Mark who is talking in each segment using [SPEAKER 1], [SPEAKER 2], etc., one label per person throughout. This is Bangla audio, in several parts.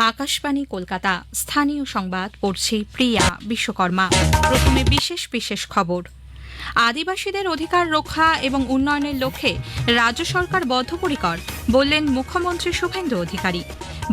[SPEAKER 1] আকাশবাণী কলকাতা। স্থানীয় সংবাদ পড়ছি প্রিয়া বিশ্বকর্মা। প্রথমে বিশেষ খবর। আদিবাসীদের অধিকার রক্ষা এবং উন্নয়নের লক্ষ্যে রাজ্য সরকার বদ্ধপরিকর, বললেন মুখ্যমন্ত্রী শুভেন্দু অধিকারী।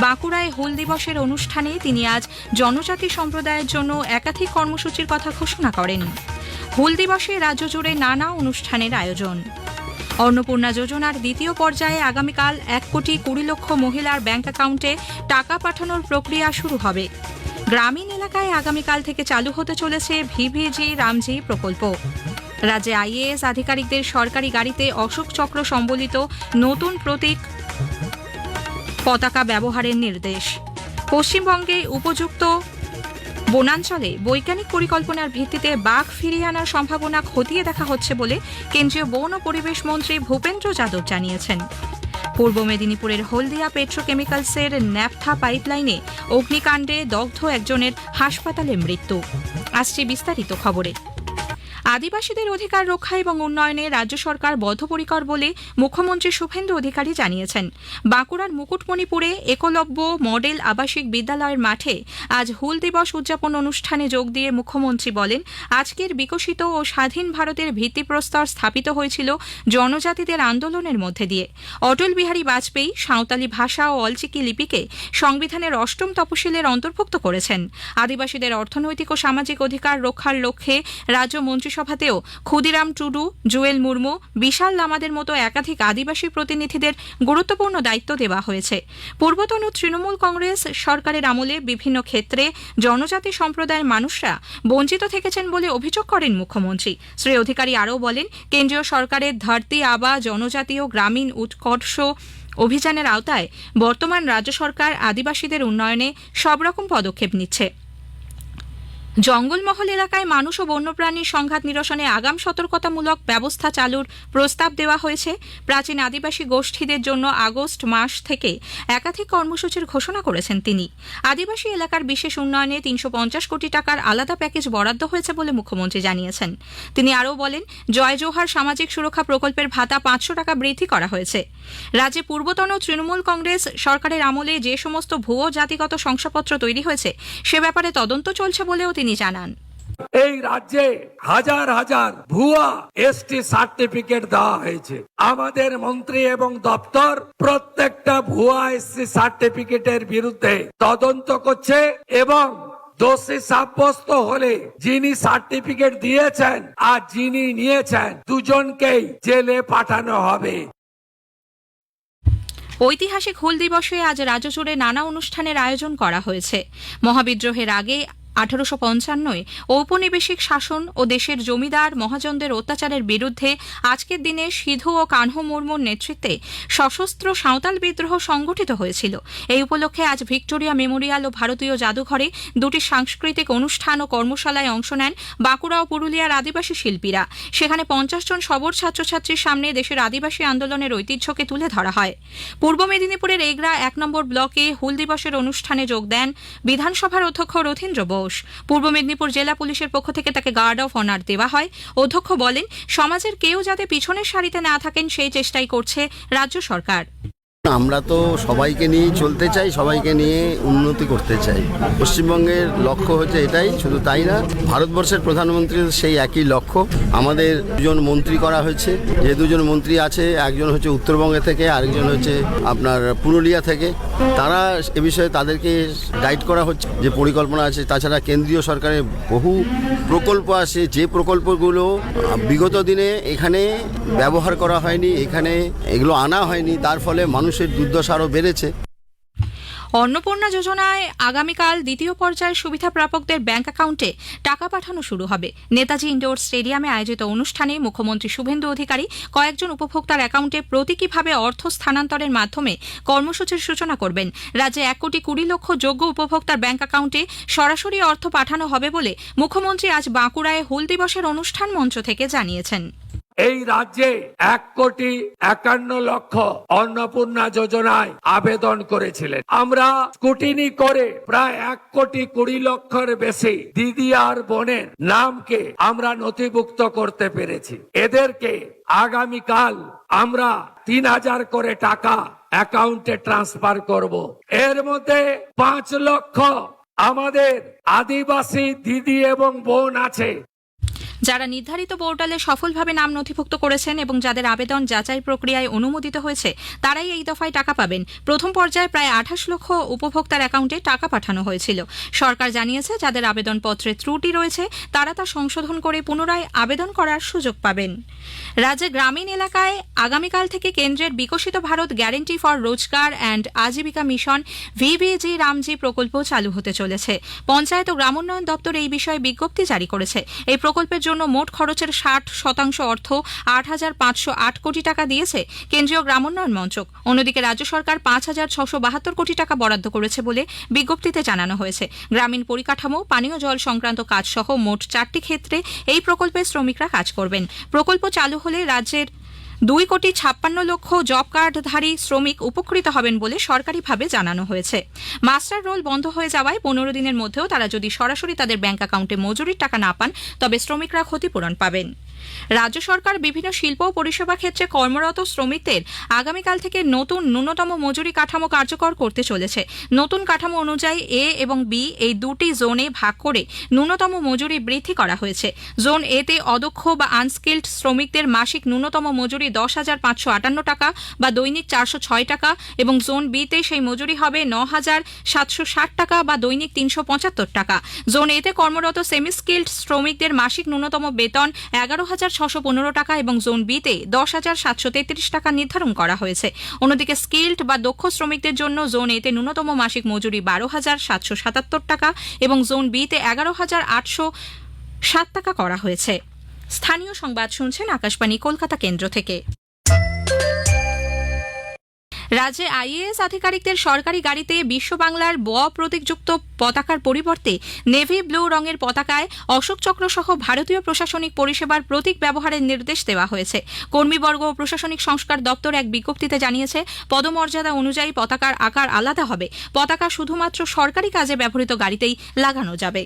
[SPEAKER 1] বাঁকুড়ায় হুল দিবসের অনুষ্ঠানে তিনি আজ জনজাতি সম্প্রদায়ের জন্য একাধিক কর্মসূচির কথা ঘোষণা করেন। হুল দিবসে রাজ্য জুড়ে নানা অনুষ্ঠানের আয়োজন। অন্নপূর্ণা যোজনার দ্বিতীয় পর্যায়ে আগামীকাল 1,20,00,000 মহিলার ব্যাংক অ্যাকাউন্টে টাকা পাঠানোর প্রক্রিয়া শুরু হবে। গ্রামীণ এলাকায় আগামীকাল থেকে চালু হতে চলেছে ভিভিজি রামজি প্রকল্প। রাজ্যে আইএএস আধিকারিকদের সরকারি গাড়িতে অশোক চক্র সম্বলিত নতুন প্রতীক পতাকা ব্যবহারের নির্দেশ। পশ্চিমবঙ্গে উপযুক্ত বনাঞ্চলে বৈজ্ঞানিক পরিকল্পনার ভিত্তিতে বাঘ ফিরিয়ে আনার সম্ভাবনা খতিয়ে দেখা হচ্ছে বলে কেন্দ্রীয় বন ও পরিবেশ মন্ত্রী ভূপেন্দ্র যাদব জানিয়েছেন। পূর্ব মেদিনীপুরের হলদিয়া পেট্রোকেমিক্যালসের ন্যাপথা পাইপলাইনে অগ্নিকাণ্ডে দগ্ধ একজনের হাসপাতালে মৃত্যু। আসছে বিস্তারিত খবরে। আদিবাসীদের অধিকার রক্ষা এবং উন্নয়নে রাজ্য সরকার বদ্ধপরিকর বলে মুখ্যমন্ত্রী শুভেন্দু অধিকারী জানিয়েছেন। বাঁকুড়ার মুকুটমণিপুরে একলব্য মডেল আবাসিক বিদ্যালয়ের মাঠে আজ হুল দিবস উদযাপন অনুষ্ঠানে যোগ দিয়ে মুখ্যমন্ত্রী বলেন, আজকের বিকশিত ও স্বাধীন ভারতের ভিত্তিপ্রস্তর স্থাপিত হয়েছিল জনজাতিদের আন্দোলনের মধ্যে দিয়ে। অটল বিহারী বাজপেয়ী সাঁওতালি ভাষা ও অলচিকি লিপিকে সংবিধানের 8ম তফসিলের অন্তর্ভুক্ত করেছেন। আদিবাসীদের অর্থনৈতিক ও সামাজিক অধিকার রক্ষার লক্ষ্যে রাজ্য মন্ত্রিসভাতেও ক্ষুদিরাম টুডু, জুয়েল মুর্মু, বিশাল লামাদের মতো একাধিক আদিবাসী প্রতিনিধিদের গুরুত্বপূর্ণ দায়িত্ব দেওয়া হয়েছে। পূর্বতন তৃণমূল কংগ্রেস সরকারের আমলে বিভিন্ন ক্ষেত্রে জনজাতি সম্প্রদায়ের মানুষরা বঞ্চিত থেকেছেন বলে অভিযোগ করেন মুখ্যমন্ত্রী। শ্রী অধিকারী আরও বলেন, কেন্দ্রীয় সরকারের ধরতি আবা জনজাতীয় গ্রামীণ উৎকর্ষ অভিযানের আওতায় বর্তমান রাজ্য সরকার আদিবাসীদের উন্নয়নে সব রকম পদক্ষেপ নিচ্ছে। জঙ্গলমহল এলাকায় মানুষ ও বন্যপ্রাণীর সংঘাত নিরসনে আগাম সতর্কতামূলক ব্যবস্থা চালুর প্রস্তাব দেওয়া হয়েছে। প্রাচীন আদিবাসী গোষ্ঠীদের জন্য আগস্ট মাস থেকে একাধিক কর্মসূচির ঘোষণা করেছেন তিনি। আদিবাসী এলাকার বিশেষ উন্নয়নে 350 কোটি টাকার আলাদা প্যাকেজ বরাদ্দ হয়েছে বলে মুখ্যমন্ত্রী জানিয়েছেন। তিনি আরও বলেন, জয় জোহার সামাজিক সুরক্ষা প্রকল্পের ভাতা 500 টাকা বৃদ্ধি করা হয়েছে। রাজ্যে পূর্বতন তৃণমূল কংগ্রেস সরকারের আমলে যে সমস্ত ভুয়ো জাতিগত শংসাপত্র তৈরি হয়েছে সে ব্যাপারে তদন্ত চলছে বলেও তিনি জানান।
[SPEAKER 2] এই রাজ্যে হাজার হাজার ভুয়া এসটি সার্টিফিকেট দেওয়া হয়েছে। আমাদের মন্ত্রী এবং দপ্তর প্রত্যেকটা ভুয়া এসটি সার্টিফিকেটের বিরুদ্ধে তদন্ত করছে এবং দোষী সাব্যস্ত হলে যিনি সার্টিফিকেট দিয়েছেন আর যিনি নিয়েছেন দুজনকেই জেলে পাঠানো হবে।
[SPEAKER 1] ঐতিহাসিক হুল দিবসে আজ রাজ্য জুড়ে নানা অনুষ্ঠানের আয়োজন করা হয়েছে। মহাবিদ্রোহের আগে 1855 ঔপনিবেশিক শাসন ও দেশের জমিদার মহাজনদের অত্যাচারের বিরুদ্ধে আজকের দিনে সিধু ও কানহু মুর্মুর নেতৃত্বে সশস্ত্র সাঁওতাল বিদ্রোহ সংগঠিত হয়েছিল। এই উপলক্ষে আজ ভিক্টোরিয়া মেমোরিয়াল ও ভারতীয় জাদুঘরে দুটি সাংস্কৃতিক অনুষ্ঠান ও কর্মশালায় অংশ নেন বাঁকুড়া ও পুরুলিয়ার আদিবাসী শিল্পীরা। সেখানে 50 জন সবর ছাত্রছাত্রীর সামনে দেশের আদিবাসী আন্দোলনের ঐতিহ্যকে তুলে ধরা হয়। পূর্ব মেদিনীপুরের এগরা 1 নম্বর ব্লকে হুল দিবসের অনুষ্ঠানে যোগ দেন বিধানসভার অধ্যক্ষ রথীন্দ্র বোস। পূর্ব মেদিনীপুর জেলা পুলিশের পক্ষ থেকে তাকে গার্ড অফ অনার দেওয়া হয়। অধ্যক্ষ বলেন, সমাজের কেউ যাতে পিছনের সারিতে না থাকেন সেই চেষ্টাই করছে রাজ্য সরকার।
[SPEAKER 3] আমরা তো সবাইকে নিয়ে চলতে চাই, সবাইকে নিয়ে উন্নতি করতে চাই। পশ্চিমবঙ্গের লক্ষ্য হচ্ছে এটাই, শুধু তাই না, ভারতবর্ষের প্রধানমন্ত্রীর সেই একই লক্ষ্য। আমাদের দুজন মন্ত্রী করা হয়েছে, যে দুজন মন্ত্রী আছে একজন হচ্ছে উত্তরবঙ্গে থেকে, আরেকজন হচ্ছে আপনার পুরুলিয়া থেকে। তারা এ বিষয়ে তাদেরকে গাইড করা হচ্ছে, যে পরিকল্পনা আছে। তাছাড়া কেন্দ্রীয় সরকারের বহু প্রকল্প আছে, যে প্রকল্পগুলো বিগত দিনে এখানে ব্যবহার করা হয়নি, এখানে এগুলো আনা হয়নি, তার ফলে মানুষের দুর্দশা আরও বেড়েছে।
[SPEAKER 1] অন্নপূর্ণা যোজনায় আগামীকাল দ্বিতীয় পর্যায়ের সুবিধা প্রাপকদের ব্যাংক অ্যাকাউন্টে টাকা পাঠানো শুরু হবে। নেতাজি ইন্ডোর স্টেডিয়ামে আয়োজিত অনুষ্ঠানে মুখ্যমন্ত্রী শুভেন্দু অধিকারী কয়েকজন উপভোক্তার অ্যাকাউন্টে প্রতীকীভাবে অর্থ স্থানান্তরের মাধ্যমে কর্মসূচির সূচনা করবেন। রাজ্যে 1,20,00,000 যোগ্য উপভোক্তার ব্যাংক অ্যাকাউন্টে সরাসরি অর্থ পাঠানো হবে বলে মুখ্যমন্ত্রী আজ বাঁকুড়ায় হুল দিবসের অনুষ্ঠান মঞ্চ থেকে জানিয়েছেন।
[SPEAKER 2] এই রাজ্যে 1,51,00,000 অন্নপূর্ণা যোজনায় আবেদন করেছিলেন। আমরা স্কুটিনি করে প্রায় 1,20,00,000 বেশি দিদি আর বোনের নামকে আমরা নথিভুক্ত করতে পেরেছি। এদেরকে আগামীকাল আমরা 3,000 করে টাকা অ্যাকাউন্টে ট্রান্সফার করব। এর মধ্যে 5 লক্ষ আমাদের আদিবাসী দিদি এবং বোন আছে
[SPEAKER 1] যারা নির্ধারিত পোর্টালে সফলভাবে নাম নথিভুক্ত করেছেন এবং যাদের আবেদন যাচাই প্রক্রিয়ায় অনুমোদিত হয়েছে তারাই এই দফায় টাকা পাবেন। প্রথম পর্যায়ে প্রায় 28 লক্ষ উপভোক্তার অ্যাকাউন্টে টাকা পাঠানো হয়েছিল। সরকার জানিয়েছে যাদের আবেদনপত্রে ত্রুটি রয়েছে তারা তা সংশোধন করে পুনরায় আবেদন করার সুযোগ পাবেন। রাজ্যে গ্রামীণ এলাকায় আগামীকাল থেকে কেন্দ্রের বিকশিত ভারত গ্যারেন্টি ফর রোজগার অ্যান্ড আজীবিকা মিশন ভিবিজি রামজি প্রকল্প চালু হতে চলেছে। পঞ্চায়েত ও গ্রামোন্নয়ন দপ্তর এই বিষয়ে বিজ্ঞপ্তি জারি করেছে। এই প্রকল্পের জন্য মোট খরচের 60% অর্থ 8,508 কোটি টাকা দিয়েছে কেন্দ্রীয় গ্রামোন্নয়ন মন্ত্রক। অন্যদিকে রাজ্য সরকার 5,672 কোটি টাকা বরাদ্দ করেছে বলে বিজ্ঞপ্তিতে জানানো হয়েছে। গ্রামীণ পরিকাঠামো, পানীয় জল সংক্রান্ত কাজ সহ মোট 4টি ক্ষেত্রে এই প্রকল্পে শ্রমিকরা কাজ করবেন। প্রকল্প চালু হলে রাজ্যের 2,56,00,000 জব কার্ডধারী শ্রমিক উপকৃত হবেন বলে সরকারিভাবে জানানো হয়েছে। মাস্টার রোল বন্ধ হয়ে যাওয়ায় 15 দিনের মধ্যেও তারা যদি সরাসরি তাদের ব্যাংক অ্যাকাউন্টে মজুরির টাকা না পান তবে শ্রমিকরা ক্ষতিপূরণ পাবেন। রাজ্য সরকার বিভিন্ন শিল্প ও পরিষেবা ক্ষেত্রে কর্মরত শ্রমিকদের আগামীকাল থেকে নতুন ন্যূনতম মজুরি কাঠামো কার্যকর করতে চলেছে। নতুন কাঠামো অনুযায়ী এ এবং বি এই দুটি জোনে ভাগ করে ন্যূনতম মজুরি বৃদ্ধি করা হয়েছে। জোন এ তে অদক্ষ বা আনস্কিল্ড শ্রমিকদের মাসিক ন্যূনতম মজুরি 10,558 টাকা বা দৈনিক 406 টাকা এবং জোন বি তে সেই মজুরি হবে 9,760 টাকা বা দৈনিক 375 টাকা। জোন এ তে কর্মরত সেমি স্কিল্ড শ্রমিকদের মাসিক ন্যূনতম বেতন 11,615 টাকা এবং জোন বি তে 10,733 টাকা নির্ধারণ করা হয়েছে। অন্যদিকে স্কিল্ড বা দক্ষ শ্রমিকদের জন্য জোন এ তে ন্যূনতম মাসিক মজুরি 12,777 টাকা এবং জোন বি তে 11,807 টাকা করা হয়েছে। স্থানীয় সংবাদ শুনছেন আকাশবাণী কলকাতা কেন্দ্র থেকে। রাজ্যে আইএএস আধিকারিকদের সরকারি গাড়িতে বিশ্ব বাংলার ব প্রতীকযুক্ত পতাকার পরিবর্তে নেভি ব্লু রঙের পতাকায় অশোক চক্র সহ ভারতীয় প্রশাসনিক পরিষেবার প্রতীক ব্যবহারের নির্দেশ দেওয়া হয়েছে। কর্মীবর্গ ও প্রশাসনিক সংস্কার দপ্তর এক বিজ্ঞপ্তিতে জানিয়েছে পদমর্যাদা অনুযায়ী পতাকার আকার আলাদা হবে। পতাকা শুধুমাত্র সরকারি কাজে ব্যবহৃত গাড়িতেই লাগানো যাবে।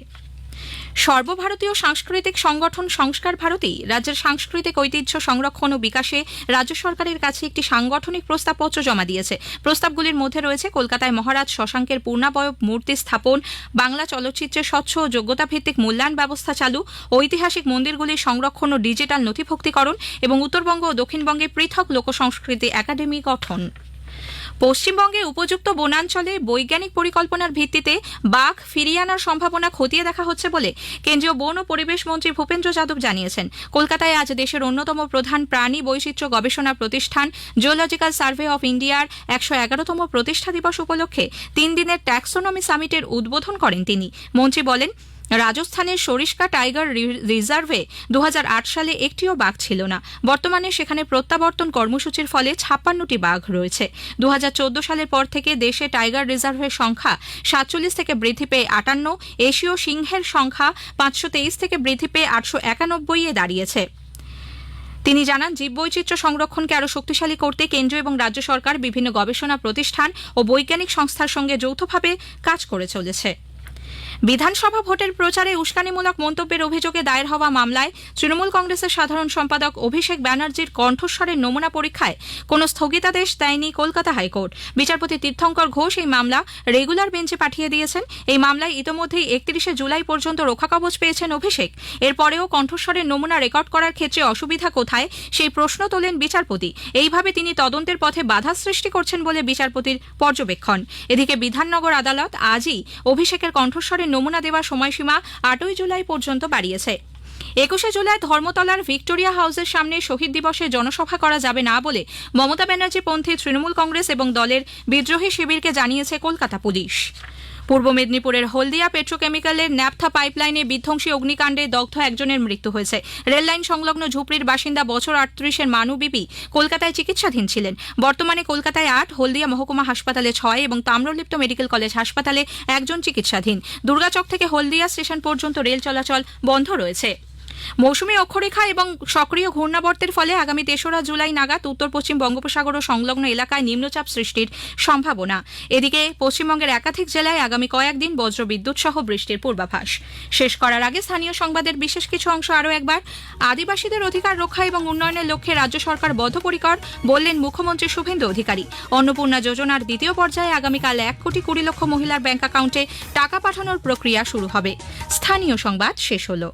[SPEAKER 1] সর্বভারতীয় সাংস্কৃতিক সংগঠন সংস্কার ভারতী রাজ্যের সাংস্কৃতিক ঐতিহ্য সংরক্ষণ ও বিকাশে রাজ্য সরকারের কাছে একটি সাংগঠনিক প্রস্তাবপত্র জমা দিয়েছে। প্রস্তাবগুলির মধ্যে রয়েছে কলকাতায় মহারাজ শশাঙ্কের পূর্ণাবয়ব মূর্তি স্থাপন, বাংলা চলচ্চিত্রে স্বচ্ছ ও যোগ্যতাভিত্তিক মূল্যায়ন ব্যবস্থা চালু, ঐতিহাসিক মন্দিরগুলির সংরক্ষণ ও ডিজিটাল নথিভুক্তিকরণ এবং উত্তরবঙ্গ ও দক্ষিণবঙ্গে পৃথক লোকসংস্কৃতি একাডেমি গঠন। পশ্চিমবঙ্গে উপযুক্ত বনাঞ্চলে বৈজ্ঞানিক পরিকল্পনার ভিত্তিতে বাঘ ফিরিয়ে আনার সম্ভাবনা খতিয়ে দেখা হচ্ছে বলে কেন্দ্রীয় বন ও পরিবেশ মন্ত্রী ভূপেন্দ্র যাদব জানিয়েছেন। কলকাতায় আজ দেশের অন্যতম প্রধান প্রাণী বৈচিত্র্য গবেষণা প্রতিষ্ঠান জিওলজিক্যাল সার্ভে অফ ইন্ডিয়ার 111তম প্রতিষ্ঠা দিবস উপলক্ষে 3 দিনের ট্যাক্সোনমি সামিটের উদ্বোধন করেন তিনি। মন্ত্রী বলেন, রাজস্থানের সরিষ্কা টাইগার রিজার্ভে 2008 সালে একটিও বাঘ ছিল না। বর্তমানে সেখানে প্রত্যাবর্তন কর্মসূচির ফলে 56টি বাঘ রয়েছে। 2014 সালের পর থেকে দেশে টাইগার রিজার্ভের সংখ্যা 47 থেকে বৃদ্ধি পেয়ে 58, এশীয় সিংহের সংখ্যা 523 থেকে বৃদ্ধি পেয়ে 891-এ দাঁড়িয়েছে। তিনি জানান, জীববৈচিত্র্য সংরক্ষণকে আরও শক্তিশালী করতে কেন্দ্র এবং রাজ্য সরকার বিভিন্ন গবেষণা প্রতিষ্ঠান ও বৈজ্ঞানিক সংস্থার সঙ্গে যৌথভাবে কাজ করে চলেছে। বিধানসভা ভোটের প্রচারে উস্কানিমূলক মন্তব্যের অভিযোগে দায়ের হওয়া মামলায় তৃণমূল কংগ্রেসের সাধারণ সম্পাদক অভিষেক ব্যানার্জির কণ্ঠস্বরের নমুনা পরীক্ষায় কোনো স্থগিতাদেশ দেয়নি কলকাতা হাইকোর্ট। বিচারপতি তীর্থঙ্কর ঘোষ এই মামলা রেগুলার বেঞ্চে পাঠিয়ে দিয়েছেন। এই মামলায় ইতোমধ্যেই 31 জুলাই পর্যন্ত রক্ষাকবচ পেয়েছেন অভিষেক। এরপরেও কণ্ঠস্বরের নমুনা রেকর্ড করার ক্ষেত্রে অসুবিধা কোথায় সেই প্রশ্ন তোলেন বিচারপতি। এইভাবে তিনি তদন্তের পথে বাধা সৃষ্টি করছেন বলে বিচারপতির পর্যবেক্ষণ। এদিকে বিধাননগর আদালত আজই অভিষেকের কণ্ঠস্বরের নমুনা দেওয়ার সময়সীমা 8 জুলাই পর্যন্ত বাড়িয়েছে। 21 জুলাই ধর্মতলার ভিক্টোরিয়া হাউসের সামনে শহীদ দিবসে জনসভা করা যাবে না বলে মমতা ব্যানার্জি পন্থী তৃণমূল কংগ্রেস এবং দলের বিদ্রোহী শিবিরকে জানিয়েছে কলকাতা পুলিশ। পূর্ব মেদিনীপুরের হলদিয়া পেট্রোকেমিক্যালের ন্যাপথা পাইপলাইনে বিধ্বংসী অগ্নিকাণ্ডে দগ্ধ একজনের মৃত্যু হয়েছে। রেললাইন সংলগ্ন ঝুপড়ির বাসিন্দা বছর 38-এর মানু বিবি কলকাতায় চিকিৎসাধীন ছিলেন। বর্তমানে কলকাতায় 8, হলদিয়া মহকুমা হাসপাতালে 6 এবং তাম্রলিপ্ত মেডিকেল কলেজ হাসপাতালে 1 জন চিকিৎসাধীন। দুর্গাচক থেকে হলদিয়া স্টেশন পর্যন্ত রেল চলাচল বন্ধ রয়েছে। মৌসুমী অক্ষরেখা এবং সক্রিয় ঘূর্ণাবর্তের ফলে আগামী 3রা জুলাই নাগাদ উত্তর পশ্চিম বঙ্গোপসাগর ও সংলগ্ন এলাকায় নিম্নচাপ সৃষ্টির সম্ভাবনা। এদিকে পশ্চিমবঙ্গের একাধিক জেলায় আগামী কয়েকদিন বজ্রবিদ্যুৎ সহ বৃষ্টির পূর্বাভাস। শেষ করার আগে স্থানীয় সংবাদের বিশেষ কিছু অংশ আরও একবার। আদিবাসীদের অধিকার রক্ষা এবং উন্নয়নের লক্ষ্যে রাজ্য সরকার বদ্ধপরিকর, বললেন মুখ্যমন্ত্রী শুভেন্দু অধিকারী। অন্নপূর্ণা যোজনার দ্বিতীয় পর্যায়ে আগামীকাল 1,20,00,000 মহিলার ব্যাংক অ্যাকাউন্টে টাকা পাঠানোর প্রক্রিয়া শুরু হবে। স্থানীয় সংবাদ শেষ হলো।